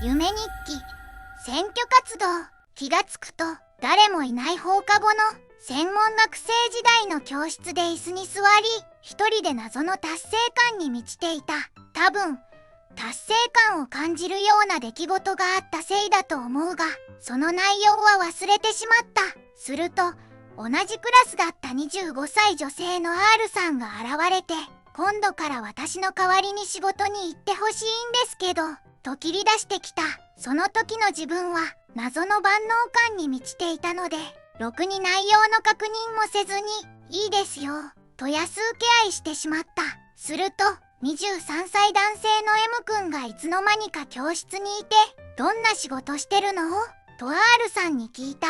夢日記。選挙活動。気がつくと誰もいない放課後の専門学生時代の教室で椅子に座り、一人で謎の達成感に満ちていた。多分達成感を感じるような出来事があったせいだと思うが、その内容は忘れてしまった。すると同じクラスだった25歳女性の R さんが現れて、今度から私の代わりに仕事に行ってほしいんですけどと切り出してきた。その時の自分は謎の万能感に満ちていたので、ろくに内容の確認もせずにいいですよと安請け合いしてしまった。すると23歳男性の M 君がいつの間にか教室にいて、どんな仕事してるのと R さんに聞いた。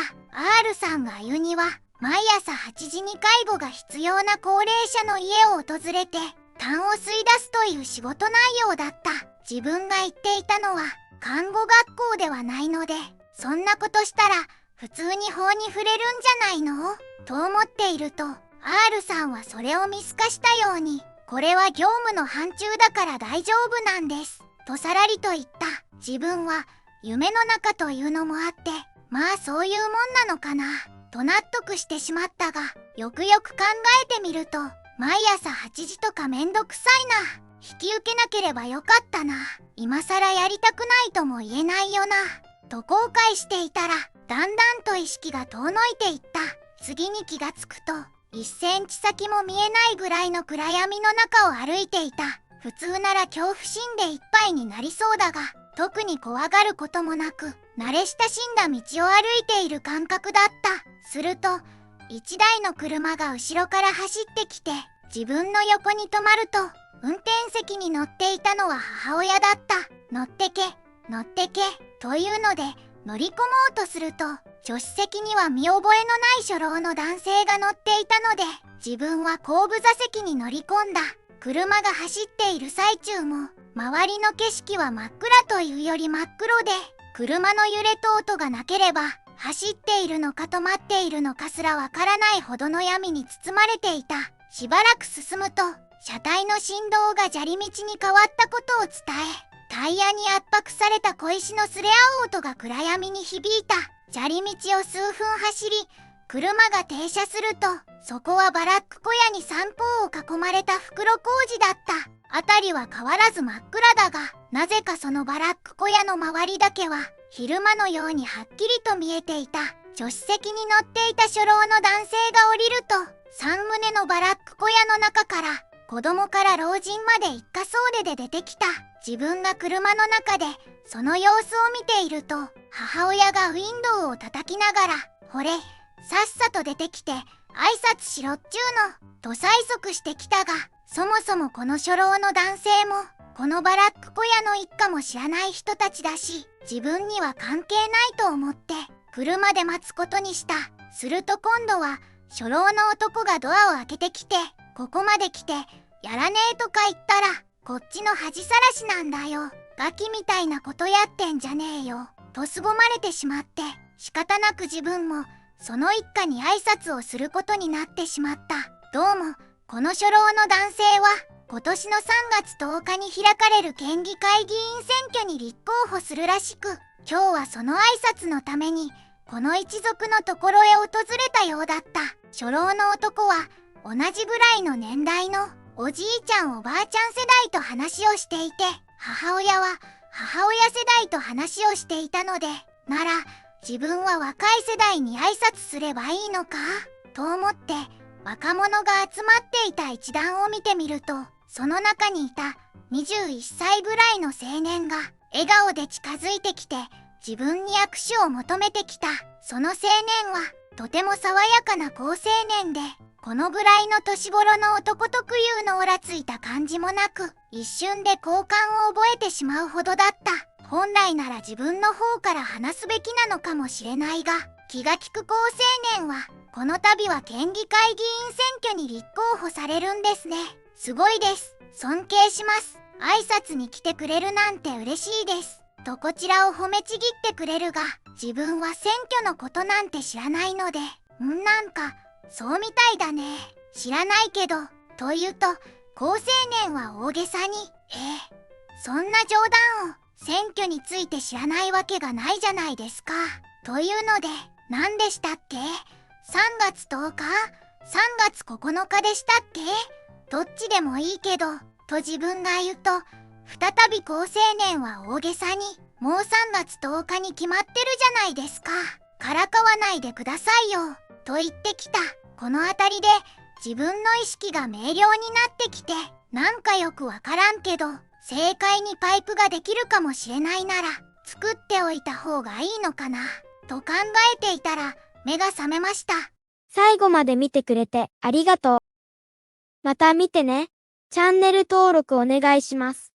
R さんが言うには、毎朝8時に介護が必要な高齢者の家を訪れて痰を吸い出すという仕事内容だった。自分が言っていたのは看護学校ではないので、そんなことしたら普通に法に触れるんじゃないのと思っていると、 R さんはそれを見透かしたように、これは業務の範疇だから大丈夫なんですとさらりと言った。自分は夢の中というのもあって、まあそういうもんなのかなと納得してしまったが、よくよく考えてみると、毎朝8時とかめんどくさいな、引き受けなければよかったな、今さらやりたくないとも言えないよなと後悔していたら、だんだんと意識が遠のいていった。次に気がつくと1センチ先も見えないぐらいの暗闇の中を歩いていた。普通なら恐怖心でいっぱいになりそうだが、特に怖がることもなく、慣れ親しんだ道を歩いている感覚だった。すると1台の車が後ろから走ってきて、自分の横に止まると、運転席に乗っていたのは母親だった。乗ってけ乗ってけというので乗り込もうとすると、助手席には見覚えのない初老の男性が乗っていたので、自分は後部座席に乗り込んだ。車が走っている最中も周りの景色は真っ暗というより真っ黒で、車の揺れと音がなければ走っているのか止まっているのかすらわからないほどの闇に包まれていた。しばらく進むと車体の振動が砂利道に変わったことを伝え、タイヤに圧迫された小石のすれ合う音が暗闇に響いた。砂利道を数分走り、車が停車すると、そこはバラック小屋に三方を囲まれた袋小路だった。辺りは変わらず真っ暗だが、なぜかそのバラック小屋の周りだけは昼間のようにはっきりと見えていた。助手席に乗っていた初老の男性が降りると、3棟のバラック小屋の中から子供から老人まで一家総出で出てきた。自分が車の中でその様子を見ていると、母親がウィンドウを叩きながら、ほれ、さっさと出てきて挨拶しろっちゅうのと催促してきたが、そもそもこの初老の男性もこのバラック小屋の一家も知らない人たちだし、自分には関係ないと思って車で待つことにした。すると今度は初老の男がドアを開けてきて、ここまで来てやらねえとか言ったら、こっちの恥さらしなんだよ、ガキみたいなことやってんじゃねえよと凄まれてしまって、仕方なく自分もその一家に挨拶をすることになってしまった。どうもこの初老の男性は今年の3月10日に開かれる県議会議員選挙に立候補するらしく、今日はその挨拶のためにこの一族のところへ訪れたようだった。初老の男は同じぐらいの年代のおじいちゃんおばあちゃん世代と話をしていて、母親は母親世代と話をしていたので、なら自分は若い世代に挨拶すればいいのかと思って、若者が集まっていた一団を見てみると、その中にいた21歳ぐらいの青年が笑顔で近づいてきて、自分に握手を求めてきた。その青年はとても爽やかな好青年で、このぐらいの年頃の男特有のオラついた感じもなく、一瞬で好感を覚えてしまうほどだった。本来なら自分の方から話すべきなのかもしれないが、気が利く好青年はこの度は県議会議員選挙に立候補されるんですね。すごいです。尊敬します。挨拶に来てくれるなんて嬉しいですとこちらを褒めちぎってくれるが、自分は選挙のことなんて知らないので、なんかそうみたいだね、知らないけどと言うと、好青年は大げさに、そんな冗談を選挙について知らないわけがないじゃないですか。というので、何でしたっけ？ 3 月10日？ 3 月9日でしたっけ？どっちでもいいけど、と自分が言うと、再び好青年は大げさに、もう3月10日に決まってるじゃないですか。からかわないでくださいよ、と言ってきた。このあたりで、自分の意識が明瞭になってきて、なんかよくわからんけど、正解にパイプができるかもしれないなら、作っておいた方がいいのかな、と考えていたら、目が覚めました。最後まで見てくれてありがとう。また見てね。チャンネル登録お願いします。